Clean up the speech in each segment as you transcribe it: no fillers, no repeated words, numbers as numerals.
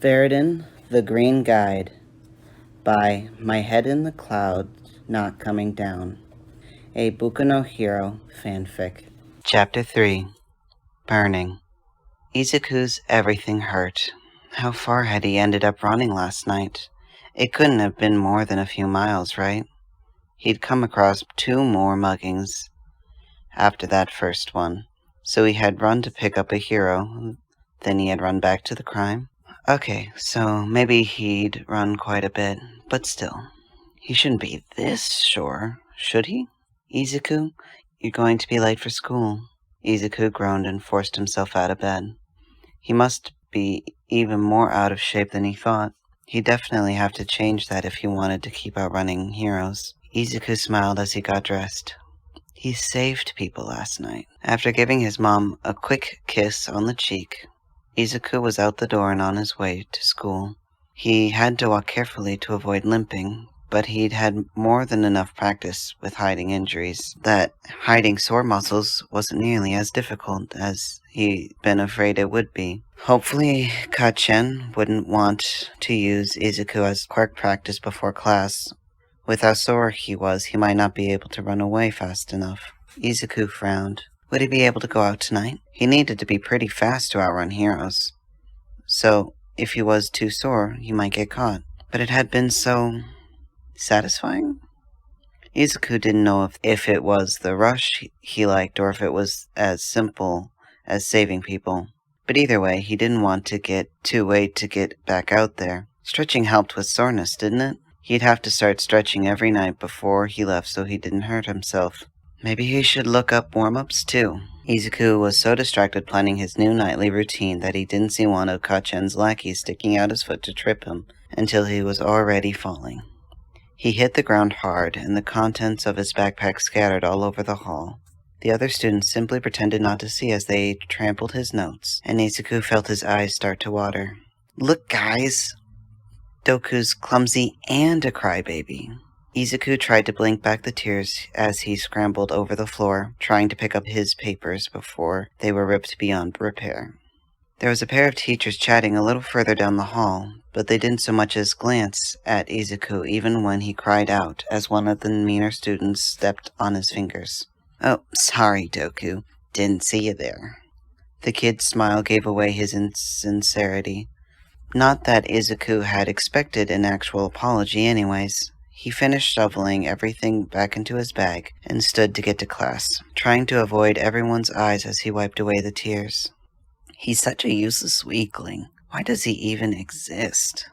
Theridin, the Green Guide by My Head in the Clouds Not Coming Down, a Boku no Hero fanfic. Chapter 3, Burning. Izuku's everything hurt. How far had he ended up running last night? It couldn't have been more than a few miles, right? He'd come across 2 more muggings after that first one, so he had run to pick up a hero, then he had run back to the crime. Okay, so maybe he'd run quite a bit, but still, he shouldn't be this sure, should he? Izuku, you're going to be late for school. Izuku groaned and forced himself out of bed. He must be even more out of shape than he thought. He'd definitely have to change that if he wanted to keep outrunning heroes. Izuku smiled as he got dressed. He saved people last night. After giving his mom a quick kiss on the cheek, Izuku was out the door and on his way to school. He had to walk carefully to avoid limping, but he'd had more than enough practice with hiding injuries that hiding sore muscles wasn't nearly as difficult as he'd been afraid it would be. Hopefully, Kachen wouldn't want to use Izuku as quick practice before class. With how sore he was, he might not be able to run away fast enough. Izuku frowned. Would he be able to go out tonight? He needed to be pretty fast to outrun heroes. So, if he was too sore, he might get caught. But it had been so satisfying? Izuku didn't know if it was the rush he liked or if it was as simple as saving people. But either way, he didn't want to get too late to get back out there. Stretching helped with soreness, didn't it? He'd have to start stretching every night before he left so he didn't hurt himself. Maybe he should look up warm-ups too. Izuku was so distracted planning his new nightly routine that he didn't see one of Kachen's lackeys sticking out his foot to trip him until he was already falling. He hit the ground hard, and the contents of his backpack scattered all over the hall. The other students simply pretended not to see as they trampled his notes, and Izuku felt his eyes start to water. Look, guys! Doku's clumsy and a crybaby. Izuku tried to blink back the tears as he scrambled over the floor, trying to pick up his papers before they were ripped beyond repair. There was a pair of teachers chatting a little further down the hall, but they didn't so much as glance at Izuku even when he cried out as one of the meaner students stepped on his fingers. Oh, sorry, Doku. Didn't see you there. The kid's smile gave away his insincerity. Not that Izuku had expected an actual apology anyways. He finished shoveling everything back into his bag and stood to get to class, trying to avoid everyone's eyes as he wiped away the tears. He's such a useless weakling. Why does he even exist?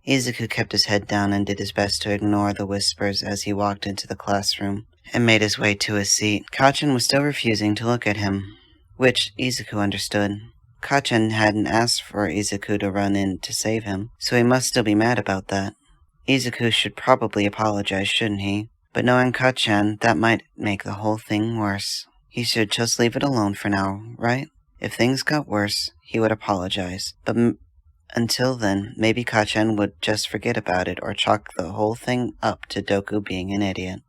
Izuku kept his head down and did his best to ignore the whispers as he walked into the classroom and made his way to his seat. Kachen was still refusing to look at him, which Izuku understood. Kachen hadn't asked for Izuku to run in to save him, so he must still be mad about that. Izuku should probably apologize, shouldn't he? But knowing Kachen, that might make the whole thing worse. He should just leave it alone for now, right? If things got worse, he would apologize. But until then, maybe Kachen would just forget about it or chalk the whole thing up to Doku being an idiot.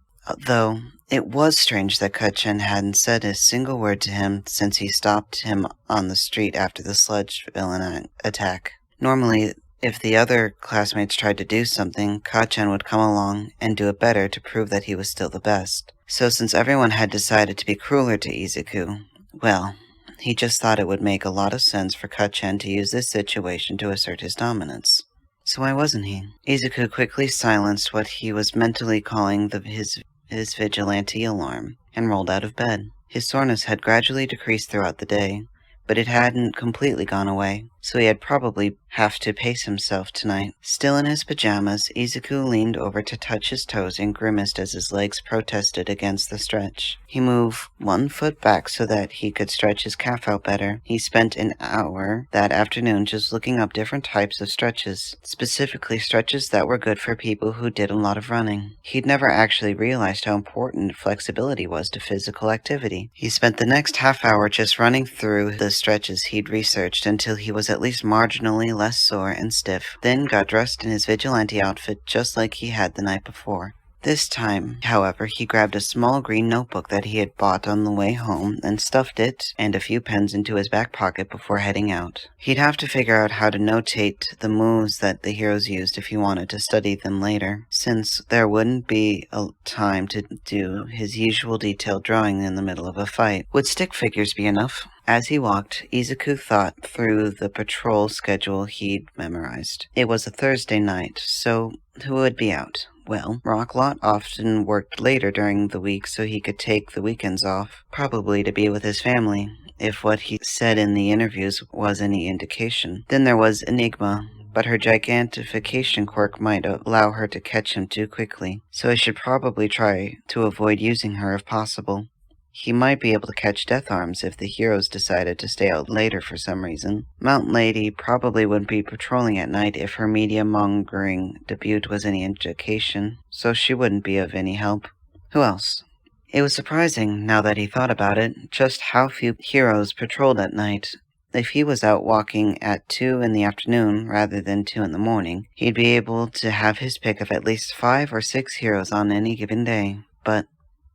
Though, it was strange that Kachen hadn't said a single word to him since he stopped him on the street after the sludge villain attack. Normally, if the other classmates tried to do something, Kachen would come along and do it better to prove that he was still the best. So since everyone had decided to be crueler to Izuku, well, he just thought it would make a lot of sense for Kachen to use this situation to assert his dominance. So why wasn't he? Izuku quickly silenced what he was mentally calling his vigilante alarm and rolled out of bed. His soreness had gradually decreased throughout the day, but it hadn't completely gone away, so he had probably have to pace himself tonight. Still in his pajamas, Izuku leaned over to touch his toes and grimaced as his legs protested against the stretch. He moved one foot back so that he could stretch his calf out better. He spent an hour that afternoon just looking up different types of stretches, specifically stretches that were good for people who did a lot of running. He'd never actually realized how important flexibility was to physical activity. He spent the next half hour just running through the stretches he'd researched until he was at least marginally less sore and stiff, then got dressed in his vigilante outfit just like he had the night before. This time, however, he grabbed a small green notebook that he had bought on the way home and stuffed it and a few pens into his back pocket before heading out. He'd have to figure out how to notate the moves that the heroes used if he wanted to study them later, since there wouldn't be a time to do his usual detailed drawing in the middle of a fight. Would stick figures be enough? As he walked, Izuku thought through the patrol schedule he'd memorized. It was a Thursday night, so who would be out? Well, Rocklot often worked later during the week so he could take the weekends off, probably to be with his family, if what he said in the interviews was any indication. Then there was Enigma, but her gigantification quirk might allow her to catch him too quickly, so he should probably try to avoid using her if possible. He might be able to catch Death Arms if the heroes decided to stay out later for some reason. Mountain Lady probably wouldn't be patrolling at night if her media-mongering debut was any indication, so she wouldn't be of any help. Who else? It was surprising, now that he thought about it, just how few heroes patrolled at night. If he was out walking at 2 in the afternoon rather than 2 in the morning, he'd be able to have his pick of at least 5 or 6 heroes on any given day. But,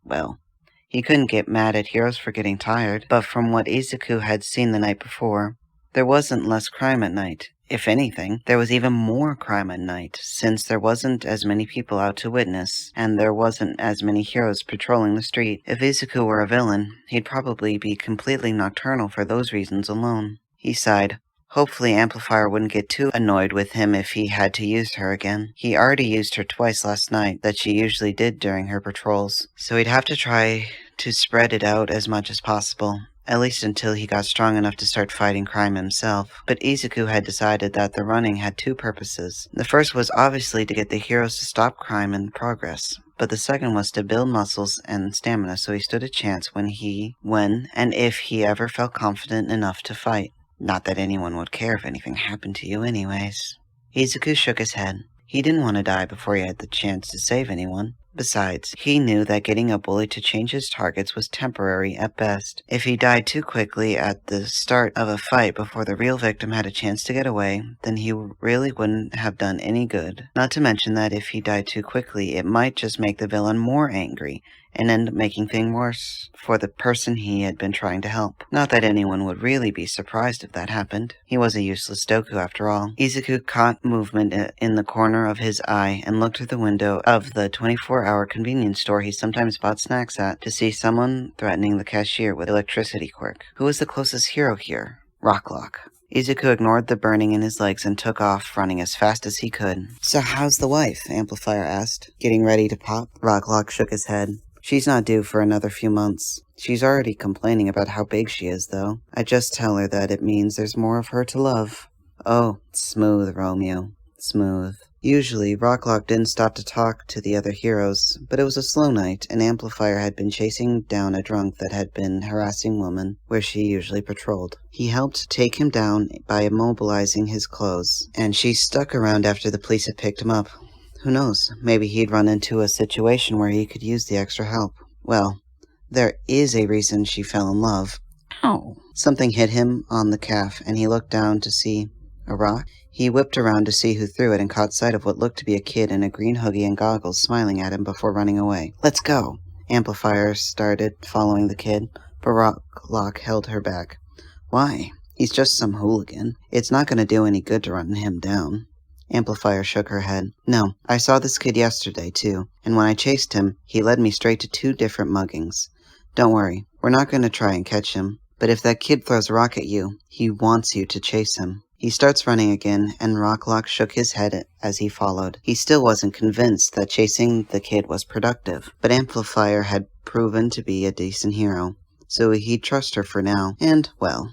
well, he couldn't get mad at heroes for getting tired, but from what Izuku had seen the night before, there wasn't less crime at night. If anything, there was even more crime at night, since there wasn't as many people out to witness, and there wasn't as many heroes patrolling the street. If Izuku were a villain, he'd probably be completely nocturnal for those reasons alone. He sighed. Hopefully Amplifier wouldn't get too annoyed with him if he had to use her again. He already used her twice last night, that she usually did during her patrols, so he'd have to try to spread it out as much as possible, at least until he got strong enough to start fighting crime himself. But Izuku had decided that the running had 2 purposes. The first was obviously to get the heroes to stop crime in progress, but the second was to build muscles and stamina so he stood a chance when and if he ever felt confident enough to fight. Not that anyone would care if anything happened to you anyways. Izuku shook his head. He didn't want to die before he had the chance to save anyone. Besides, he knew that getting a bully to change his targets was temporary at best. If he died too quickly at the start of a fight before the real victim had a chance to get away, then he really wouldn't have done any good. Not to mention that if he died too quickly, it might just make the villain more angry, and end up making things worse for the person he had been trying to help. Not that anyone would really be surprised if that happened. He was a useless Doku after all. Izuku caught movement in the corner of his eye and looked through the window of the 24-hour convenience store he sometimes bought snacks at to see someone threatening the cashier with electricity quirk. Who was the closest hero here? Rocklock. Izuku ignored the burning in his legs and took off, running as fast as he could. So how's the wife? Amplifier asked, getting ready to pop. Rocklock shook his head. She's not due for another few months. She's already complaining about how big she is, though. I just tell her that it means there's more of her to love. Oh, smooth, Romeo. Smooth. Usually, Rocklock didn't stop to talk to the other heroes, but it was a slow night, and Amplifier had been chasing down a drunk that had been harassing women where she usually patrolled. He helped take him down by immobilizing his clothes, and she stuck around after the police had picked him up. Who knows, maybe he'd run into a situation where he could use the extra help. Well, there is a reason she fell in love. Ow! Something hit him on the calf, and he looked down to see a rock. He whipped around to see who threw it and caught sight of what looked to be a kid in a green hoodie and goggles smiling at him before running away. Let's go! Amplifier started following the kid, but Rocklock held her back. Why? He's just some hooligan. It's not going to do any good to run him down. Amplifier shook her head. No, I saw this kid yesterday, too, and when I chased him, he led me straight to 2 different muggings. Don't worry, we're not going to try and catch him, but if that kid throws a rock at you, he wants you to chase him. He starts running again, and Rocklock shook his head as he followed. He still wasn't convinced that chasing the kid was productive, but Amplifier had proven to be a decent hero, so he'd trust her for now, and, well,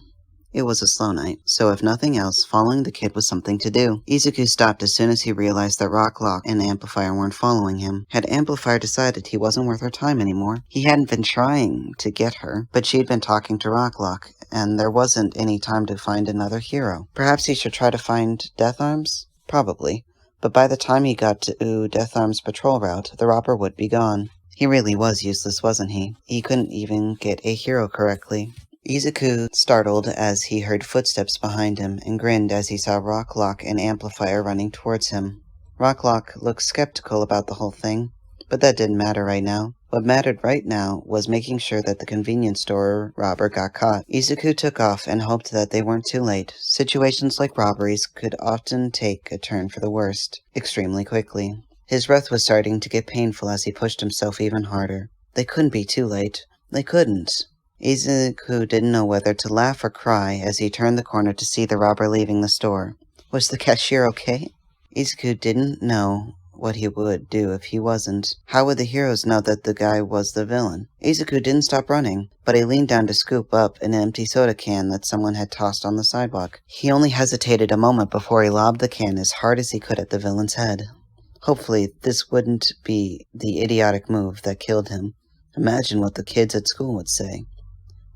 it was a slow night, so if nothing else, following the kid was something to do. Izuku stopped as soon as he realized that Rocklock and Amplifier weren't following him. Had Amplifier decided he wasn't worth her time anymore? He hadn't been trying to get her, but she'd been talking to Rocklock, and there wasn't any time to find another hero. Perhaps he should try to find Death Arms? Probably. But by the time he got to Death Arms' patrol route, the robber would be gone. He really was useless, wasn't he? He couldn't even get a hero correctly. Izuku startled as he heard footsteps behind him, and grinned as he saw Rocklock and Amplifier running towards him. Rocklock looked skeptical about the whole thing, But that didn't matter right now. What mattered right now was making sure that the convenience store robber got caught. Izuku took off and hoped that they weren't too late. Situations like robberies could often take a turn for the worst, extremely quickly. His breath was starting to get painful as he pushed himself even harder. They couldn't be too late. They couldn't. Izuku didn't know whether to laugh or cry as he turned the corner to see the robber leaving the store. Was the cashier okay? Izuku didn't know what he would do if he wasn't. How would the heroes know that the guy was the villain? Izuku didn't stop running, but he leaned down to scoop up an empty soda can that someone had tossed on the sidewalk. He only hesitated a moment before he lobbed the can as hard as he could at the villain's head. Hopefully, this wouldn't be the idiotic move that killed him. Imagine what the kids at school would say.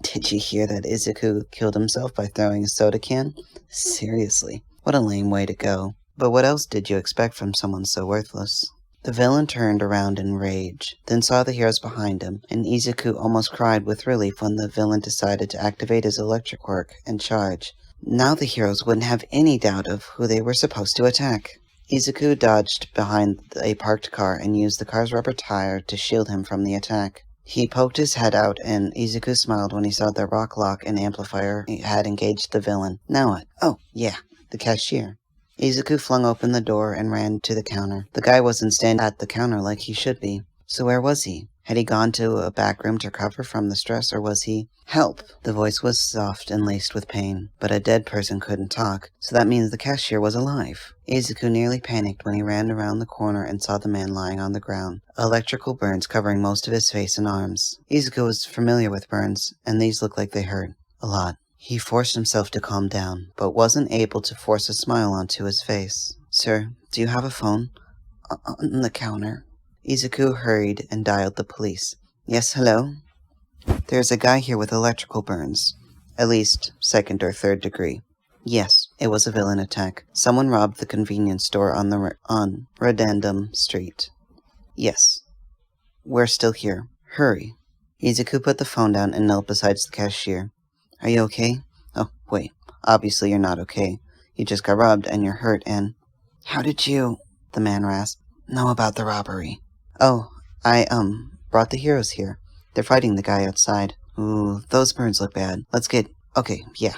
Did you hear that Izuku killed himself by throwing a soda can? Seriously, what a lame way to go. But what else did you expect from someone so worthless? The villain turned around in rage, then saw the heroes behind him, and Izuku almost cried with relief when the villain decided to activate his electric quirk and charge. Now the heroes wouldn't have any doubt of who they were supposed to attack. Izuku dodged behind a parked car and used the car's rubber tire to shield him from the attack. He poked his head out, and Izuku smiled when he saw the rock lock and amplifier had engaged the villain. Now what? Oh, yeah, the cashier. Izuku flung open the door and ran to the counter. The guy wasn't standing at the counter like he should be. So where was he? Had he gone to a back room to recover from the stress, or was he... Help! The voice was soft and laced with pain, but a dead person couldn't talk, so that means the cashier was alive. Izuku nearly panicked when he ran around the corner and saw the man lying on the ground, electrical burns covering most of his face and arms. Izuku was familiar with burns, and these looked like they hurt. A lot. He forced himself to calm down, but wasn't able to force a smile onto his face. Sir, do you have a phone? On the counter. Izuku hurried and dialed the police. Yes, hello? There's a guy here with electrical burns. At least, 2nd or 3rd degree. Yes, it was a villain attack. Someone robbed the convenience store on Redandum Street. Yes. We're still here. Hurry. Izuku put the phone down and knelt beside the cashier. Are you okay? Oh, wait. Obviously you're not okay. You just got robbed and you're hurt and... How did you, the man rasped, know about the robbery? Oh, I, brought the heroes here. They're fighting the guy outside. Ooh, those burns look bad. Let's get... Okay, yeah.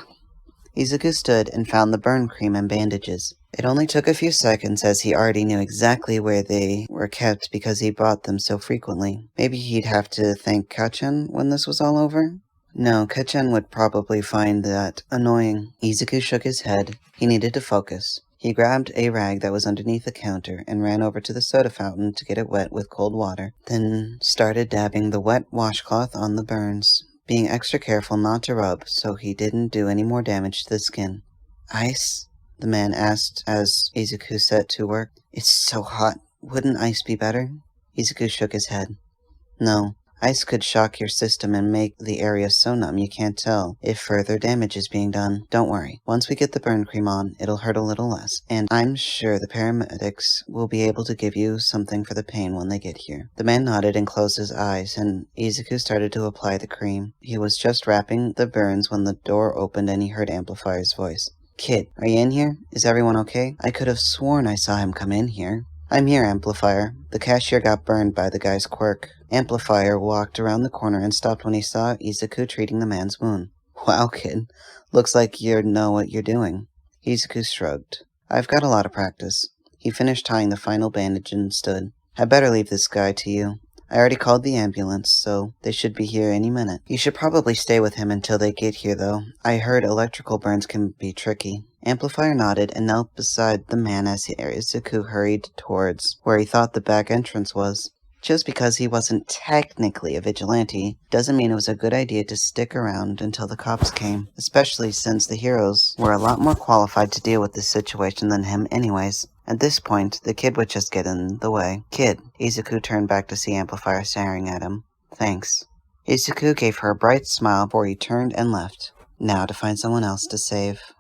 Izuku stood and found the burn cream and bandages. It only took a few seconds as he already knew exactly where they were kept because he bought them so frequently. Maybe he'd have to thank Kacchan when this was all over? No, Kacchan would probably find that annoying. Izuku shook his head. He needed to focus. He grabbed a rag that was underneath the counter and ran over to the soda fountain to get it wet with cold water, then started dabbing the wet washcloth on the burns, being extra careful not to rub so he didn't do any more damage to the skin. Ice? The man asked as Izuku set to work. It's so hot. Wouldn't ice be better? Izuku shook his head. No. Ice could shock your system and make the area so numb you can't tell if further damage is being done. Don't worry. Once we get the burn cream on, it'll hurt a little less, and I'm sure the paramedics will be able to give you something for the pain when they get here. The man nodded and closed his eyes, and Izuku started to apply the cream. He was just wrapping the burns when the door opened and he heard Amplifier's voice. Kid, are you in here? Is everyone okay? I could have sworn I saw him come in here. I'm here, Amplifier. The cashier got burned by the guy's quirk. Amplifier walked around the corner and stopped when he saw Izuku treating the man's wound. Wow, kid. Looks like you know what you're doing. Izuku shrugged. I've got a lot of practice. He finished tying the final bandage and stood. I'd better leave this guy to you. I already called the ambulance, so they should be here any minute. You should probably stay with him until they get here, though. I heard electrical burns can be tricky. Amplifier nodded and knelt beside the man as Izuku hurried towards where he thought the back entrance was. Just because he wasn't technically a vigilante doesn't mean it was a good idea to stick around until the cops came, especially since the heroes were a lot more qualified to deal with this situation than him anyways. At this point, the kid would just get in the way. Kid. Izuku turned back to see Amplifier staring at him. Thanks. Izuku gave her a bright smile before he turned and left. Now to find someone else to save.